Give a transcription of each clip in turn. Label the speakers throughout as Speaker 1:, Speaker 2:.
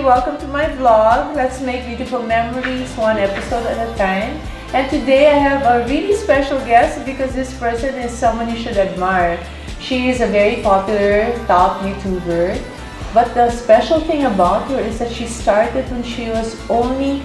Speaker 1: Welcome to my vlog. Let's make beautiful memories one episode at a time. And today I have a really special guest because this person is someone you should admire. She is a very popular top YouTuber. But the special thing about her is that she started when she was only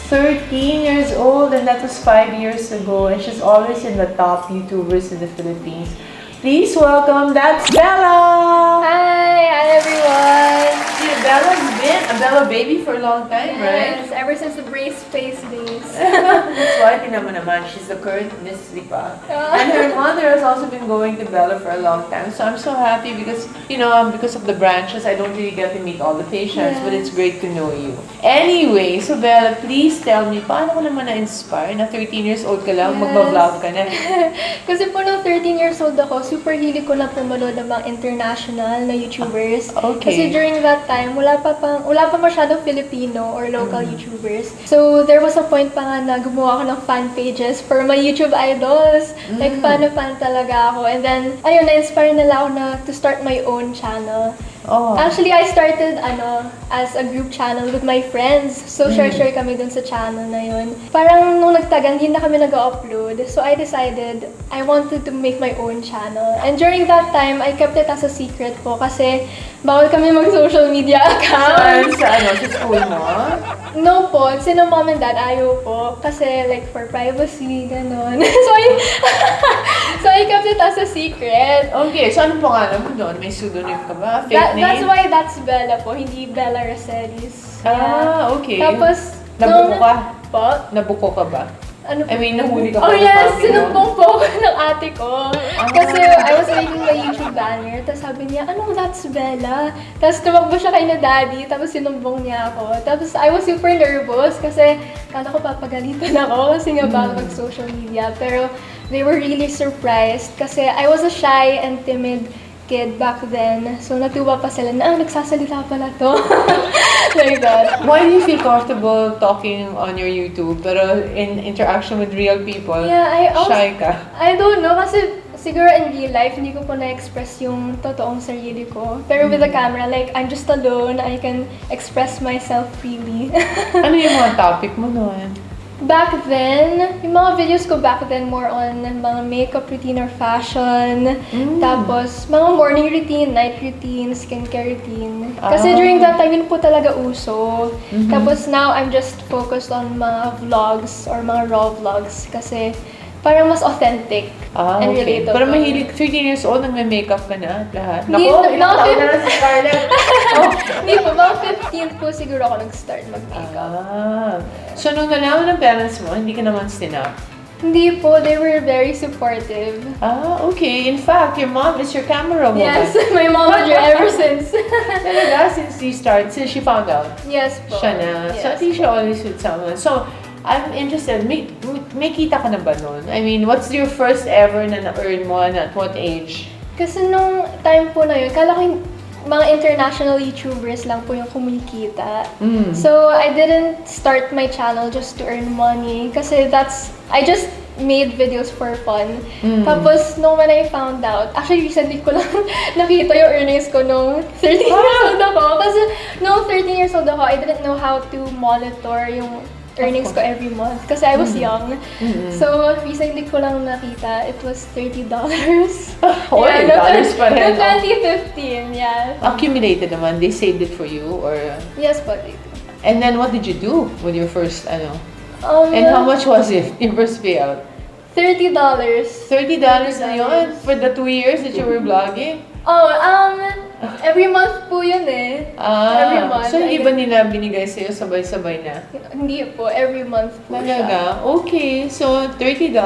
Speaker 1: 13 years old, and that was 5 years ago. And she's always in the top YouTubers in the Philippines. Please welcome, that's Bella!
Speaker 2: Hi everyone!
Speaker 1: Yeah, Bella's been a Bella baby for a long time, right?
Speaker 2: Yes, ever since the brace face days.
Speaker 1: That's why, tinan mo naman, she's the current Miss Lipa. And her mother has also been going to Bella for a long time. So I'm so happy because, because of the branches, I don't really get to meet all the patients, but it's great to know you. Anyway, so Bella, please tell me, paano ka naman na-inspire? Na 13 years old ka lang, magba-vlog ka na.
Speaker 2: Kasi po nung 13 years old ako, super hilig ko na pumanood ng mga international na YouTubers.
Speaker 1: Okay.
Speaker 2: Kasi during that time, wala pa masyadong Filipino or local YouTubers. So there was a point pa nga na gumawa ako ng fan pages for my YouTube idols. Like fan talaga ako. And then, ayun, na-inspire nila ako to start my own channel.
Speaker 1: Oh.
Speaker 2: Actually, I started as a group channel with my friends. So, share kami dun sa channel na yun. Parang nung nagtagal, hindi na kami nag-upload. So, I decided I wanted to make my own channel. And during that time, I kept it as a secret po kasi bawal kami mag-social media account.
Speaker 1: Sa school mo?
Speaker 2: No po. Sino mom and dad, ayaw po. Kasi like for privacy, ganon. So, I kept it as a secret.
Speaker 1: Okay, so anong pangalan mo doon? May pseudonym ka ba? Fake name?
Speaker 2: That's why that's Bella po, hindi Bella Racelis.
Speaker 1: Okay.
Speaker 2: Tapos,
Speaker 1: Nabuko ka?
Speaker 2: Po?
Speaker 1: Nabuko ka ba?
Speaker 2: Ano po?
Speaker 1: I mean, nahuli ka
Speaker 2: Oh
Speaker 1: pa
Speaker 2: yes,
Speaker 1: ng
Speaker 2: sinumpong po ako ng ate ko. Kasi I was making the YouTube banner, tapos sabi niya, anong that's Bella? Tapos tumakbo siya kay na daddy, tapos sinumbong niya ako. Tapos I was super nervous kasi kala ko papagalitan ako kasi nga bawal mag-social media. Pero they were really surprised kasi I was a shy and timid kid back then. So natuwa pa sila na, nagsasalita pala to. Like that.
Speaker 1: Why do you feel comfortable talking on your YouTube pero in interaction with real people, shy ka?
Speaker 2: I don't know kasi siguro in real life hindi ko po na-express yung totoong sarili ko. Pero with the camera, like I'm just alone, I can express myself freely.
Speaker 1: Ano yung mga topic mo noon?
Speaker 2: Back then, yung mga videos ko back then more on mga makeup routine or fashion. Tapos, mga morning routine, night routine, skincare routine. Kasi during that time, yun po talaga uso. Tapos now, I'm just focused on mga vlogs or mga raw vlogs. Kasi parang mas authentic and relatable.
Speaker 1: Pero mahilig, 13 years old, nagme-makeup ka na lahat?
Speaker 2: Hindi,
Speaker 1: Naku, ilang taon na lang si Scarlett.
Speaker 2: Hindi po, mga 15 po siguro ako nag-start mag-makeup.
Speaker 1: So, nung nalaman ng parents mo, hindi ka naman sinap?
Speaker 2: Hindi po, they were very supportive.
Speaker 1: Okay. In fact, your mom is your camera woman.
Speaker 2: Yes, my momager ever since.
Speaker 1: Talaga, since she found out?
Speaker 2: Yes po.
Speaker 1: Siya na.
Speaker 2: Yes.
Speaker 1: So, I think siya always with someone. So, I'm interested, may kita ka na ba nun? I mean, what's your first ever na na-earn mo and at what age?
Speaker 2: Kasi nung time po na yun, kala ko yung mga international YouTubers lang po yung kumikita. So, I didn't start my channel just to earn money. Kasi I just made videos for fun. Tapos, when I found out, actually recently ko lang nakita yung earnings ko nung 13 years old ako. Kasi nung 13 years old ako, I didn't know how to monitor yung earnings ko every month kasi I was young. So, recently ko lang nakita, it was $30.
Speaker 1: Dollars pa rin.
Speaker 2: No, 2015, yeah.
Speaker 1: Accumulated naman, they saved it for you or?
Speaker 2: Yes, but they do.
Speaker 1: And then what did you do with your first, and
Speaker 2: how
Speaker 1: much was it, your first payout?
Speaker 2: $30.
Speaker 1: $30 na yun for the 2 years that you were vlogging?
Speaker 2: Every month po yun eh. Every month.
Speaker 1: So hindi ba nila binigay sa'yo sabay-sabay na?
Speaker 2: Hindi po, every month po siya.
Speaker 1: Talaga? Okay, so $30.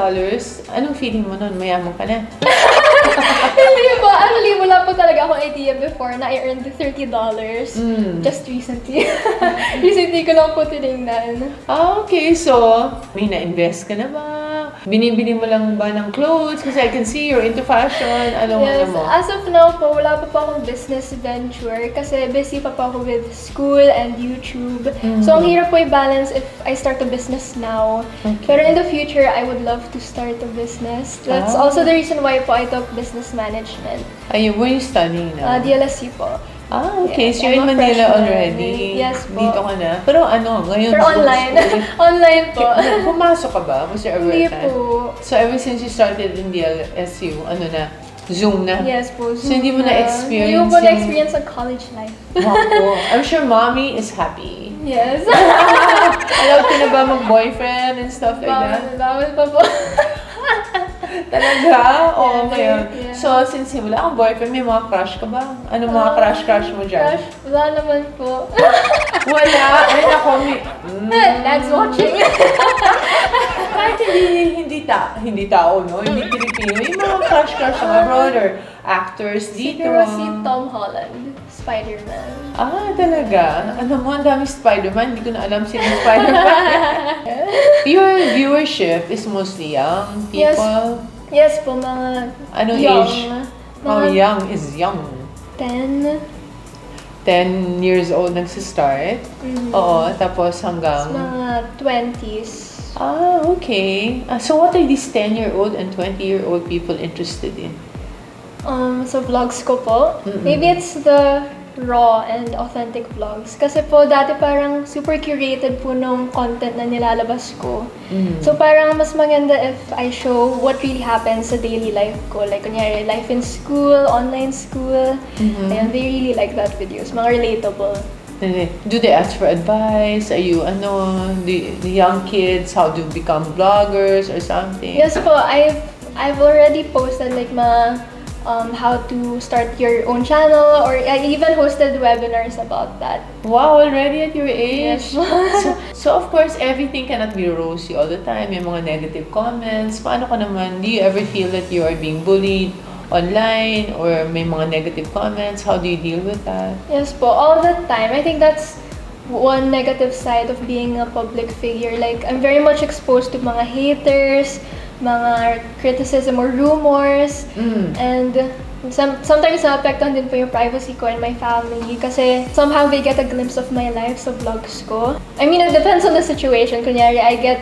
Speaker 1: Anong feeling mo nun? Mayaman ka na?
Speaker 2: Hindi po, actually wala po talaga akong idea before na I earned the $30. Just recently. Recently ko lang po tinignan.
Speaker 1: Okay, so may na-invest ka na ba? Binibili mo lang ba ng clothes? Kasi I can see you're into fashion. Ano
Speaker 2: Yes,
Speaker 1: mo?
Speaker 2: as of now po, wala pa po akong business venture kasi busy pa po ako with school and YouTube. So, ang hirap po i-balance if I start a business now.
Speaker 1: Okay.
Speaker 2: Pero in the future, I would love to start a business. That's also the reason why po I took business management.
Speaker 1: Ayun, were you studying na?
Speaker 2: DLSU po.
Speaker 1: Okay.
Speaker 2: Yes,
Speaker 1: So you're in
Speaker 2: I'm a
Speaker 1: Manila
Speaker 2: freshman.
Speaker 1: already.
Speaker 2: Yes po.
Speaker 1: Dito ka na. Pero ano, ngayon?
Speaker 2: Pero online. Online po.
Speaker 1: Pumasok ka ba? Was there ever
Speaker 2: Hindi
Speaker 1: a time?
Speaker 2: po.
Speaker 1: So ever since you started in the LSU, ano na? Zoom na?
Speaker 2: Yes po.
Speaker 1: So hindi mo na-experience
Speaker 2: Hindi ko po
Speaker 1: yung-
Speaker 2: na-experience ang college life.
Speaker 1: Wow. I'm sure mommy is happy.
Speaker 2: Yes.
Speaker 1: Allowed ka na ba mag-boyfriend and stuff like that?
Speaker 2: Bawal pa po.
Speaker 1: Talaga? Oo,
Speaker 2: Yeah,
Speaker 1: ngayon.
Speaker 2: yeah.
Speaker 1: So, since wala kang boyfriend, may mga crush ka ba? Ano mga crush mo dyan?
Speaker 2: Crush? Wala naman po.
Speaker 1: Wala? Ay, nako,
Speaker 2: Dad's watching.
Speaker 1: kahit hindi tao, no? Hindi Pilipino. Yung mga crush ng abroad or actors dito.
Speaker 2: Siguro si Tom Holland, Spider-Man.
Speaker 1: Talaga? Ano mo, ang daming Spider-Man. Hindi ko na alam sino Spider-Man. Your viewership is mostly young people.
Speaker 2: Yes po, mga
Speaker 1: Anong
Speaker 2: young.
Speaker 1: age? How young is young?
Speaker 2: 10.
Speaker 1: 10 years old nagsistart. Oo, tapos hanggang...
Speaker 2: Mga 20s.
Speaker 1: Okay. So what are these 10-year-old and 20-year-old people interested in?
Speaker 2: Sa vlogs ko po, maybe it's the raw and authentic vlogs. Kasi po, dati parang super curated po nung content na nilalabas ko. So parang mas maganda if I show what really happens sa daily life ko. Like, kunyari, life in school, online school. Ayan, they really like that videos. Mga relatable.
Speaker 1: Do they ask for advice? Are you, the young kids, how to become vloggers or something?
Speaker 2: Yes po, I've already posted like how to start your own channel, or I even hosted webinars about that.
Speaker 1: Wow, already at your age?
Speaker 2: Yes.
Speaker 1: So of course, everything cannot be rosy all the time. May mga negative comments. Paano ka naman? Do you ever feel that you are being bullied online or may mga negative comments? How do you deal with that?
Speaker 2: Yes po, all the time. I think that's one negative side of being a public figure. Like, I'm very much exposed to mga haters, mga criticism or rumors, and sometimes naapektuhan din po yung privacy ko and my family kasi somehow they get a glimpse of my life sa vlogs ko. I mean, it depends on the situation. Kunyari, I get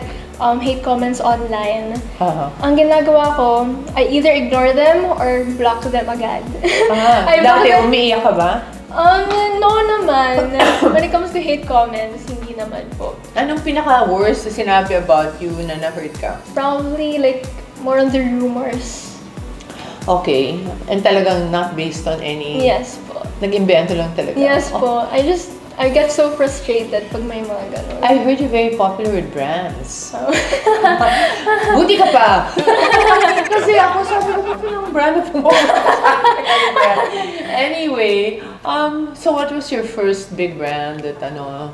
Speaker 2: hate comments online. Ang ginagawa ko, I either ignore them or block them agad.
Speaker 1: Dati umiiyak ka ba?
Speaker 2: No naman. When it comes to hate comments, hindi naman po.
Speaker 1: Anong pinaka-worst na sinabi about you na na-hurt ka?
Speaker 2: Probably like more on the rumors.
Speaker 1: Okay. And talagang not based on any...
Speaker 2: Yes po.
Speaker 1: Nag-imbento lang talaga?
Speaker 2: Yes po. I get so frustrated pag may mga ganun.
Speaker 1: I heard you're very popular with brands.
Speaker 2: So,
Speaker 1: Buti ka pa! Kasi ako sabi ko, ng brand na pumunta sa akin. Anyway, so what was your first big brand that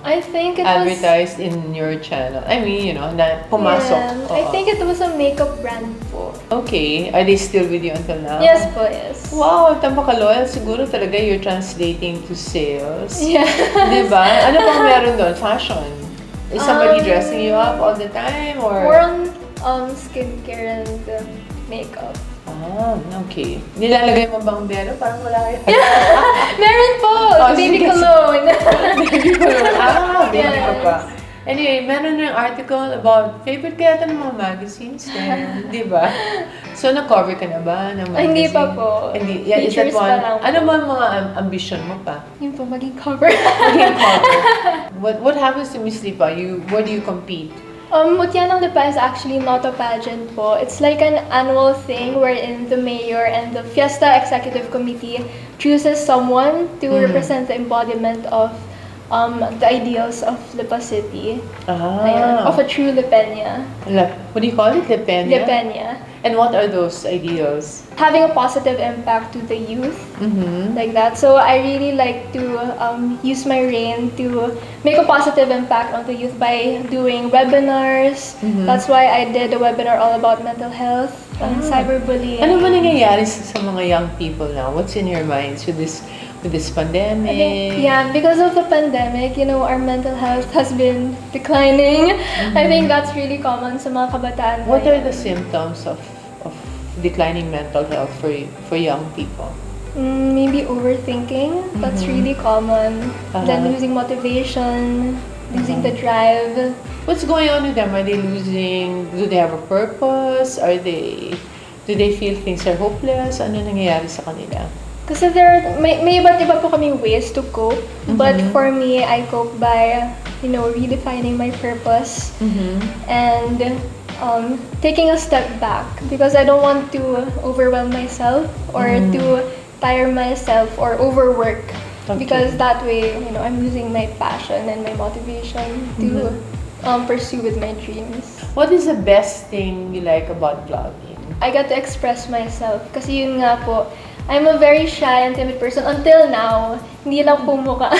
Speaker 2: I think it was...
Speaker 1: advertised in your channel? I mean, na pumasok.
Speaker 2: Yeah, I think it was a makeup brand po.
Speaker 1: Okay. Are they still with you until now?
Speaker 2: Yes po, yes.
Speaker 1: Wow, tama ka loyal. Siguro talaga you're translating to sales.
Speaker 2: Yeah.
Speaker 1: Diba? Ano pang meron doon? Fashion? Is somebody dressing you up all the time? Or?
Speaker 2: More on skincare and makeup.
Speaker 1: Okay. Nilalagay mo bang bero? Parang wala yan.
Speaker 2: Meron po! Baby
Speaker 1: sige.
Speaker 2: cologne!
Speaker 1: Baby ko yun. Baby
Speaker 2: Yes.
Speaker 1: ka pa. Anyway, meron na yung article about favorite kaya ito ng mga magazines. Di ba? So, na-cover ka na ba ng magazine?
Speaker 2: Hindi pa po.
Speaker 1: Hindi. Yeah, is that
Speaker 2: Features
Speaker 1: one?
Speaker 2: pa lang po.
Speaker 1: Ano ba ang mga ambition mo pa?
Speaker 2: Yun po, maging cover.
Speaker 1: Maging cover. What happens to Miss Lipa? Where do you compete?
Speaker 2: Mutya ng Lipa is actually not a pageant po. It's like an annual thing wherein the mayor and the Fiesta Executive Committee chooses someone to represent the embodiment of the ideals of Lipa City. Ayan, of a true Lipenia.
Speaker 1: What do you call it? Lepenia?
Speaker 2: Lipenia.
Speaker 1: And what are those ideals?
Speaker 2: Having a positive impact to the youth, like that. So I really like to use my reign to make a positive impact on the youth by doing webinars. That's why I did a webinar all about mental health and cyberbullying.
Speaker 1: Ano ba nangyayari sa mga young people now? What's in your minds with this pandemic?
Speaker 2: I think, yeah, because of the pandemic, our mental health has been declining. I think that's really common sa mga kabataan.
Speaker 1: What are the symptoms of declining mental health for young people?
Speaker 2: Maybe overthinking. That's really common. Then losing motivation, losing the drive.
Speaker 1: What's going on with them? Are they losing? Do they have a purpose? Do they feel things are hopeless? Ano nangyayari sa kanila?
Speaker 2: Kasi may iba't iba po kaming ways to cope. But for me, I cope by, redefining my purpose and taking a step back because I don't want to overwhelm myself or to tire myself or overwork. Because that way, I'm losing my passion and my motivation to pursue with my dreams.
Speaker 1: What is the best thing you like about vlogging?
Speaker 2: I got to express myself kasi yun nga po, I'm a very shy and timid person until now. Hindi lang po mukha.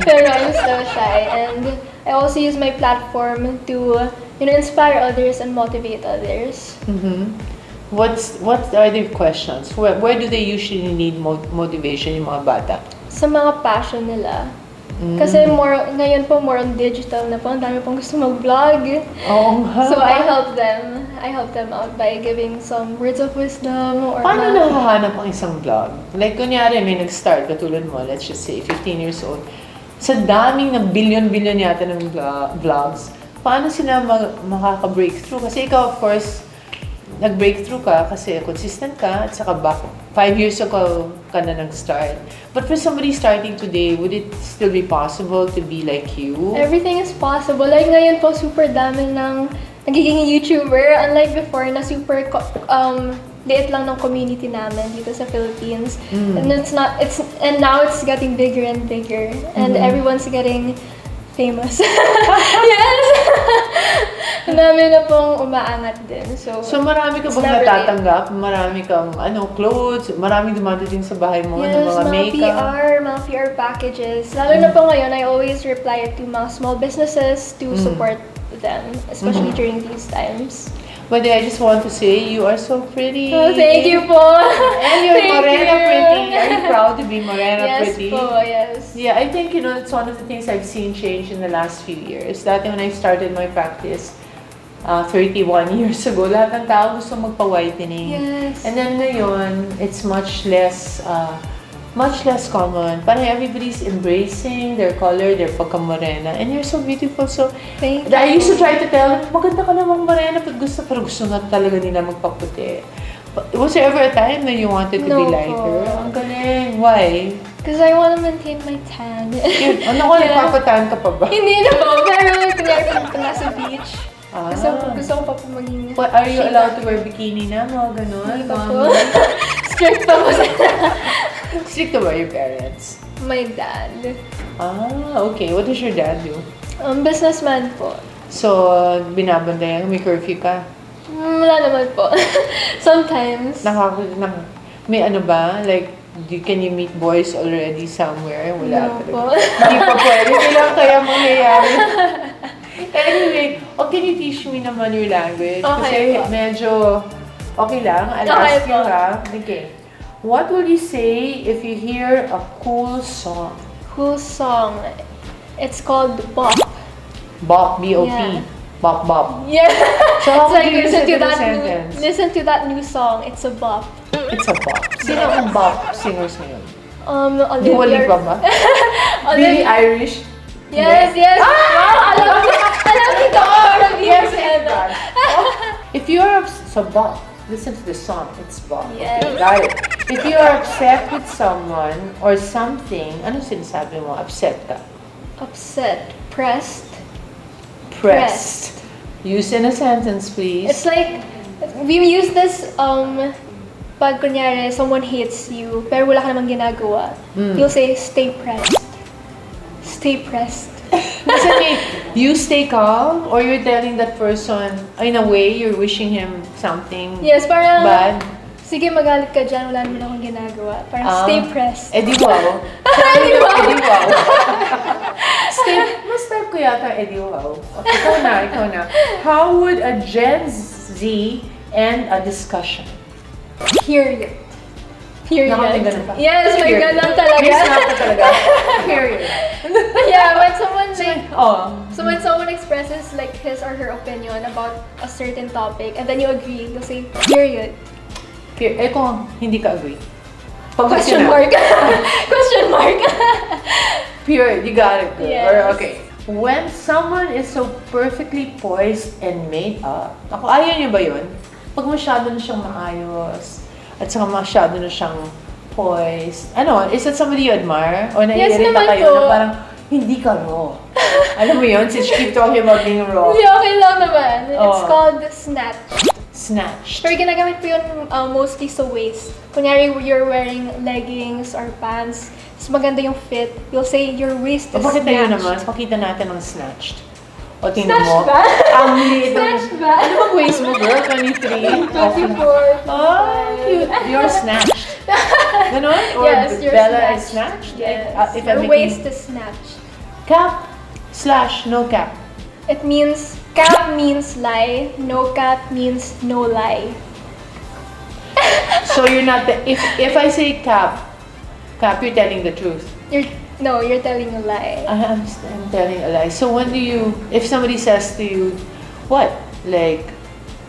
Speaker 2: Pero I'm still shy. And I also use my platform to, inspire others and motivate others.
Speaker 1: What are the questions? Where do they usually need motivation yung mga bata?
Speaker 2: Sa mga passion nila. Kasi ngayon po more on digital na po. Ang dami pong gusto mag-vlog.
Speaker 1: Oo nga.
Speaker 2: So I help them out by giving some words of wisdom or
Speaker 1: Paano nahahanap ang isang vlog? Like, kunyari, may nag-start, katulad mo, let's just say, 15 years old. Sa daming ng billion yata ng vlogs, paano sila makaka-breakthrough? Kasi ikaw, of course, nag-breakthrough ka kasi consistent ka at saka 5 years ago ka na nag-start. But for somebody starting today, would it still be possible to be like you?
Speaker 2: Everything is possible. Like ngayon po, super dami ng nagiging YouTuber. Unlike before na super liit lang ng community namin dito sa Philippines. And now it's getting bigger and bigger. And everyone's getting famous. Yes! Ang dami na pong umaangat din. So
Speaker 1: marami ka bang natatanggap? Marami kang clothes? Maraming dumadating sa bahay mo?
Speaker 2: Yes,
Speaker 1: mga makeup?
Speaker 2: mga PR packages. Lalo na po ngayon, I always reply to mga small businesses to support them, especially during these times.
Speaker 1: But I just want to say, you are so pretty.
Speaker 2: Oh, thank you po.
Speaker 1: And you're morena pretty. Are you proud to be morena pretty?
Speaker 2: Yes po, yes.
Speaker 1: Yeah, I think, it's one of the things I've seen change in the last few years. Dati when I started my practice, 31 years ago, lahat ng tao gusto magpa-whitening.
Speaker 2: Yes.
Speaker 1: And then ngayon, it's much less common. Parang everybody's embracing their color, their pagka-morena. And you're so beautiful. So,
Speaker 2: Thank you.
Speaker 1: I used to try to tell them, maganda ka namang morena, pero gusto na talaga nila magpaputi. Was there ever a time when you wanted to be lighter?
Speaker 2: po.
Speaker 1: Ang galing. Why?
Speaker 2: Because I want to maintain my tan.
Speaker 1: Ano ko, nagpapatan ka pa ba?
Speaker 2: Hindi na po, pero kunyari kung nasa beach. Gusto ko pa po maging...
Speaker 1: What, are you allowed to wear bikini na? Mga ganun?
Speaker 2: Hindi pa po. Strict pa po sila.
Speaker 1: Strict to your parents?
Speaker 2: My dad.
Speaker 1: Okay. What does your dad do?
Speaker 2: Businessman po.
Speaker 1: So, binabandayan, may curfew ka?
Speaker 2: Wala naman po. Sometimes.
Speaker 1: May ano ba? Like, can you meet boys already somewhere? Wala
Speaker 2: No
Speaker 1: talaga.
Speaker 2: po.
Speaker 1: Hindi pa pwede. Kailangan kaya mangyayari. Anyway, can you teach me naman your language?
Speaker 2: Okay
Speaker 1: Kasi
Speaker 2: po.
Speaker 1: medyo okay lang. I'll
Speaker 2: Okay
Speaker 1: ask you
Speaker 2: po.
Speaker 1: ha. Okay. What will you say if you hear a cool song?
Speaker 2: Cool song. It's called Bop.
Speaker 1: Bop, B-O-P.
Speaker 2: Yeah.
Speaker 1: Bop, bop.
Speaker 2: Yeah.
Speaker 1: So how
Speaker 2: It's
Speaker 1: would
Speaker 2: like
Speaker 1: you use it in a
Speaker 2: listen
Speaker 1: sentence?
Speaker 2: to that new song. It's a bop.
Speaker 1: It's a bop. Sino ang bop singers ngayon?
Speaker 2: Olivia.
Speaker 1: Dua Lipa ba? Billie
Speaker 2: Olivia.
Speaker 1: Irish?
Speaker 2: Yes, yes. Wow, alam nito.
Speaker 1: Yes, it does. If you're so bop, listen to the song. It's bop.
Speaker 2: Yes.
Speaker 1: Okay, got it. If you are upset with someone or something, ano sinasabi mo? Upset ka?
Speaker 2: Upset. Pressed.
Speaker 1: Pressed. Use in a sentence, please.
Speaker 2: It's like, we use this, pag kunyari, someone hates you, pero wala ka namang ginagawa. You'll say, stay pressed. Stay pressed.
Speaker 1: Kasi you stay calm or you're telling that person, in a way, you're wishing him something
Speaker 2: Yes, parang,
Speaker 1: bad.
Speaker 2: sige magalit ka dyan, wala naman akong ginagawa. Parang stay pressed.
Speaker 1: Eddie Wow.
Speaker 2: Eddie Wow.
Speaker 1: Eddie Wow. Mas type ko yata Eddie Wow. Okay, ikaw na. How would a Gen Z end a discussion?
Speaker 2: Period. Period.
Speaker 1: Nakapag ganun pa.
Speaker 2: Yes, may
Speaker 1: Period.
Speaker 2: ganun talaga.
Speaker 1: May snap ka talaga. Period.
Speaker 2: Yeah, when someone like,
Speaker 1: Oh.
Speaker 2: so when someone expresses like his or her opinion about a certain topic and then you agree, you'll say, period.
Speaker 1: Eh kung hindi ka agree. Pag
Speaker 2: Question mark. Question mark.
Speaker 1: Period. You got it. Good.
Speaker 2: Yes.
Speaker 1: Or, okay. When someone is so perfectly poised and made up, ako, ayaw niyo ba yun? Pag masyado na siyang maayos, at saka masyado na siyang poised. Ano, is that somebody you admire? O naiirita
Speaker 2: naman
Speaker 1: kayo
Speaker 2: po.
Speaker 1: na parang, hindi ka raw. Alam mo yun, since you keep talking about being raw.
Speaker 2: Hindi, okay lang naman. It's
Speaker 1: Oh.
Speaker 2: called snatch.
Speaker 1: Snatched.
Speaker 2: Pero ginagamit po yun mostly sa waist. Kunyari, you're wearing leggings or pants, mas maganda yung fit, you'll say your waist is
Speaker 1: O bakit tayo
Speaker 2: snatched.
Speaker 1: naman? Pakita natin ang snatched. O tingnan
Speaker 2: Snatched
Speaker 1: mo.
Speaker 2: ba?
Speaker 1: Ang liit ng...
Speaker 2: Snatched ba?
Speaker 1: Ano bang waist mo, girl? 23?
Speaker 2: 24.
Speaker 1: Oh, cute. You're snatched. Ganon? Or
Speaker 2: Yes, you're
Speaker 1: Bella
Speaker 2: snatched.
Speaker 1: is snatched?
Speaker 2: Yes.
Speaker 1: If
Speaker 2: Your
Speaker 1: I'm making-
Speaker 2: waist is snatched.
Speaker 1: Cap / no cap.
Speaker 2: It means, cap means lie, no cap means no lie.
Speaker 1: So you're not the... If I say cap, you're telling the truth.
Speaker 2: You're telling a lie.
Speaker 1: I'm telling a lie. So when do you... If somebody says to you, what? Like,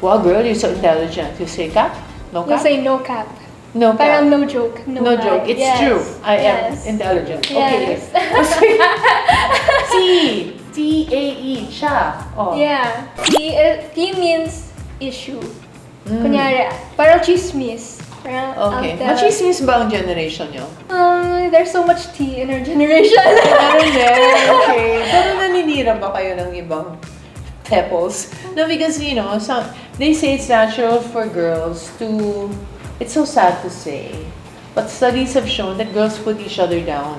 Speaker 1: wow, girl, you're so intelligent. You say cap? No
Speaker 2: You'll
Speaker 1: cap?
Speaker 2: say no cap.
Speaker 1: No cap.
Speaker 2: Parang no joke, no
Speaker 1: No
Speaker 2: lie.
Speaker 1: joke. It's
Speaker 2: Yes.
Speaker 1: true. I am
Speaker 2: Yes.
Speaker 1: intelligent.
Speaker 2: Yes.
Speaker 1: Okay. T-A-E. Siya. Oh.
Speaker 2: Yeah. T means issue.
Speaker 1: Mm.
Speaker 2: Kunyari, parang chismis. Parang,
Speaker 1: Okay.
Speaker 2: I'll tell-
Speaker 1: Machismis ba ang generation nyo?
Speaker 2: There's so much tea in our generation.
Speaker 1: Meron din. Okay. Pero naninira ba kayo ng ibang pebbles? No, because, they say it's natural for girls to... It's so sad to say, but studies have shown that girls put each other down.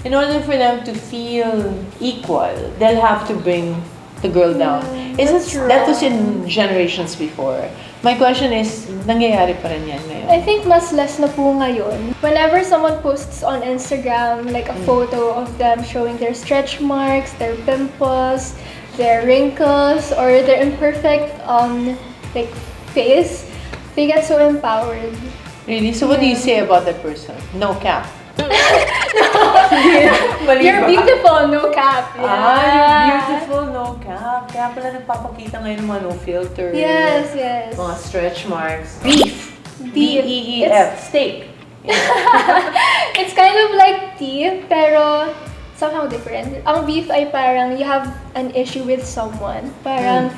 Speaker 1: In order for them to feel equal, they'll have to bring the girl down.
Speaker 2: that's
Speaker 1: That was
Speaker 2: wrong.
Speaker 1: in generations before. My question is, nangyayari pa rin yan ngayon?
Speaker 2: I think mas less na po ngayon. Whenever someone posts on Instagram like a photo of them showing their stretch marks, their pimples, their wrinkles, or their imperfect like face, they get so empowered.
Speaker 1: Really? So what do you say about that person? No cap.
Speaker 2: You're beautiful, no cap. Yeah.
Speaker 1: You're beautiful, no cap. Kaya pala nagpapakita ngayon ng mga no filter.
Speaker 2: Yes, yes.
Speaker 1: Mga stretch marks. Beef.
Speaker 2: Beef.
Speaker 1: B-E-E-F. Steak.
Speaker 2: It's kind of like tea, pero somehow different. Ang beef ay parang you have an issue with someone. Parang,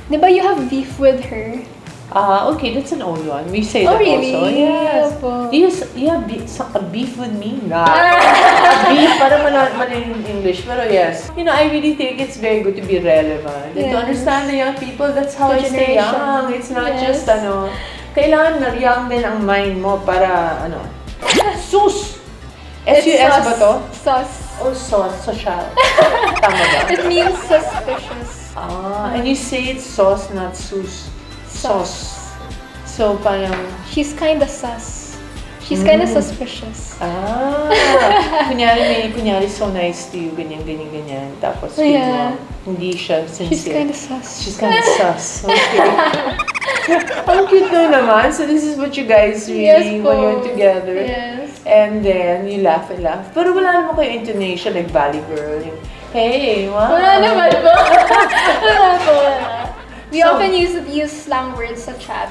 Speaker 2: di ba you have beef with her?
Speaker 1: Okay, that's an old one. We say
Speaker 2: Oh,
Speaker 1: that
Speaker 2: really?
Speaker 1: also. Yes.
Speaker 2: Opo.
Speaker 1: You have a beef with me? Nah. A beef, parang mali in English. Pero yes. I really think it's very good to be relevant. And to
Speaker 2: Yes.
Speaker 1: understand the young people, that's how
Speaker 2: The
Speaker 1: I stay
Speaker 2: generation.
Speaker 1: young. It's not
Speaker 2: Yes.
Speaker 1: just, kailangan na young din ang mind mo para, sus! S-U-S ba to?
Speaker 2: Sus.
Speaker 1: Oh, social. Tama ba?
Speaker 2: It means suspicious.
Speaker 1: And you say it's sauce, not sus. Sauce. So, parang,
Speaker 2: She's kinda sus. She's kinda suspicious.
Speaker 1: kunyari so nice to you, ganyan. Tapos,
Speaker 2: Yeah.
Speaker 1: hindi siya sincere.
Speaker 2: She's kinda sus.
Speaker 1: She's kind of sus. Okay. Ang cute na naman. So, this is what you guys really, when you're together.
Speaker 2: Yes.
Speaker 1: And then, you laugh and laugh. Pero wala naman kayo intonation like Valley Girl. Yung, hey, wow.
Speaker 2: Wala naman po. Wala po, wala. We
Speaker 1: So-
Speaker 2: often use slang words sa chat.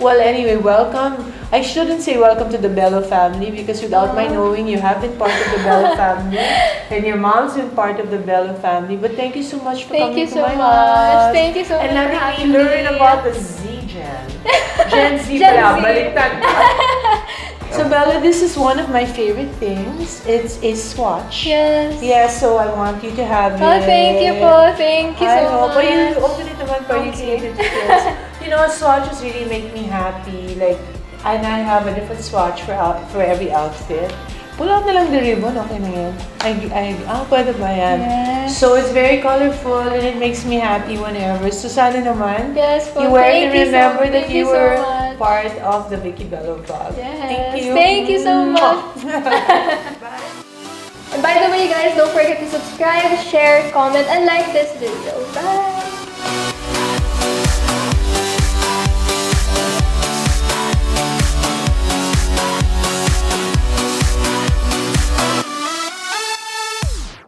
Speaker 1: Well, anyway, welcome. I shouldn't say welcome to the Bello family because without my knowing, you have been part of the Bello family. And your mom's been part of the Bello family. But thank you so much for
Speaker 2: Thank
Speaker 1: coming
Speaker 2: you
Speaker 1: to
Speaker 2: so
Speaker 1: my
Speaker 2: much.
Speaker 1: house.
Speaker 2: Thank you so
Speaker 1: And
Speaker 2: much for
Speaker 1: letting
Speaker 2: having
Speaker 1: me learn
Speaker 2: me.
Speaker 1: about the Z-Gen. Gen Z
Speaker 2: Gen
Speaker 1: pala,
Speaker 2: Z.
Speaker 1: baliktad. So Bella, this is one of my favorite things. It's a swatch.
Speaker 2: Yes.
Speaker 1: Yeah, so I want you to have
Speaker 2: Oh,
Speaker 1: it.
Speaker 2: thank you po. Thank you
Speaker 1: I
Speaker 2: so
Speaker 1: hope.
Speaker 2: much.
Speaker 1: But you open it naman for you to
Speaker 2: Okay.
Speaker 1: give it to kids. Swatches really make me happy. And I have a different swatch for every outfit. Pull out na lang the ribbon, okay na yan. Pwede ba yan?
Speaker 2: Yes.
Speaker 1: So, it's very colorful and it makes me happy whenever. So, sana naman,
Speaker 2: Yes po.
Speaker 1: you wear it
Speaker 2: Thank
Speaker 1: and
Speaker 2: you
Speaker 1: remember that
Speaker 2: thank
Speaker 1: you
Speaker 2: so
Speaker 1: were
Speaker 2: much.
Speaker 1: part of the Vicky Bello vlog.
Speaker 2: Yes.
Speaker 1: Thank you.
Speaker 2: Thank you so much.
Speaker 1: Bye.
Speaker 2: And by the way, guys, don't forget to subscribe, share, comment, and like this video. Bye!